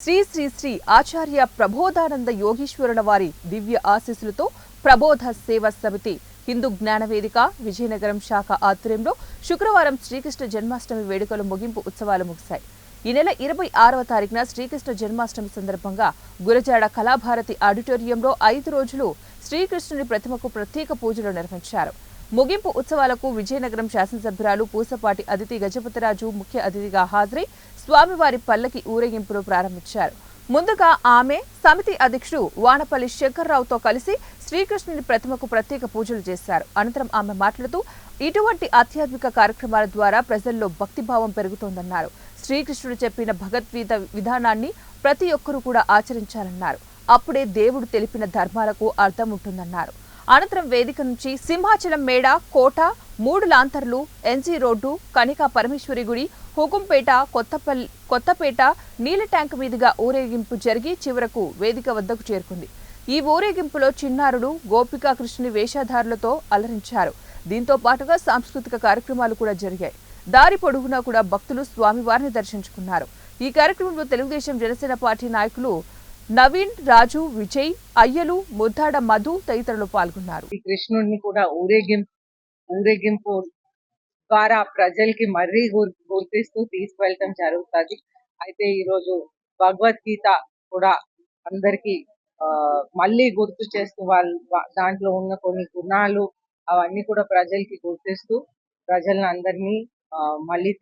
శ్రీ శ్రీ శ్రీ ఆచార్య ప్రబోధానంద యోగీశ్వరుల వారి దివ్య ఆశీస్సులతో ప్రబోధ సేవా సమితి హిందూ జ్ఞానవేదిక విజయనగరం శాఖ ఆధ్వర్యంలో శుక్రవారం శ్రీకృష్ణ జన్మాష్టమి వేడుకలు ముగింపు ఉత్సవాలు ముగిశాయి. ఈ నెల 26వ తారీఖున శ్రీకృష్ణ జన్మాష్టమి సందర్భంగా గురజాడ కళాభారతి ఆడిటోరియంలో 5 రోజులు శ్రీకృష్ణుని ప్రతిమకు ప్రత్యేక పూజలు నిర్వహించారు. ముగింపు ఉత్సవాలకు విజయనగరం శాసనసభ్యురాలు పూసపాటి అదితి గజపతిరాజు ముఖ్య అతిథిగా హాజరై స్వామివారి పల్లకి ఊరేగింపును ప్రారంభించారు. ముందుగా ఆమె సమితి అధ్యక్షుడు వానపల్లి శంకర్రావుతో కలిసి శ్రీకృష్ణుని ప్రతిమకు ప్రత్యేక పూజలు చేశారు. అనంతరం ఆమె మాట్లాడుతూ ఇటువంటి ఆధ్యాత్మిక కార్యక్రమాల ద్వారా ప్రజల్లో భక్తిభావం పెరుగుతోందన్నారు. శ్రీకృష్ణుడు చెప్పిన భగవద్గీత విధానాన్ని ప్రతి ఒక్కరూ కూడా ఆచరించాలన్నారు. అప్పుడే దేవుడు తెలిపిన ధర్మాలకు అర్థం ఉంటుందన్నారు. అనంతరం వేదిక నుంచి సింహాచలం మేడ, కోట, 3 లాంతర్లు, ఎన్జీ రోడ్డు, కనికా పరమేశ్వరి గుడి, హుకుంపేట, కొత్తపేట, నీళ్ల ట్యాంక్ మీదుగా ఊరేగింపు జరిగి చివరకు వేదిక వద్దకు చేరుకుంది. ఈ ఊరేగింపులో చిన్నారులు గోపికా కృష్ణుని వేషధారులతో అలరించారు. దీంతో పాటుగా సాంస్కృతిక కార్యక్రమాలు కూడా జరిగాయి. దారి పొడుగునా కూడా భక్తులు స్వామివారిని దర్శించుకున్నారు. ఈ కార్యక్రమంలో తెలుగుదేశం జనసేన పార్టీ నాయకులు నవీన్, రాజు, విజయ్, అయ్యలు, ముద్దాడ మధు తదితరులు పాల్గొన్నారు. కృష్ణుడిని కూడా ఊరేగింపు ద్వారా ప్రజలకి మరీ గుర్తిస్తూ తీసుకువెళ్ళటం జరుగుతుంది. అయితే ఈరోజు భగవద్గీత కూడా అందరికి మళ్ళీ గుర్తు చేస్తూ దాంట్లో ఉన్న కొన్ని గుణాలు అవన్నీ కూడా ప్రజలకి గుర్తిస్తూ ప్రజలను అందరినీ మళ్ళీ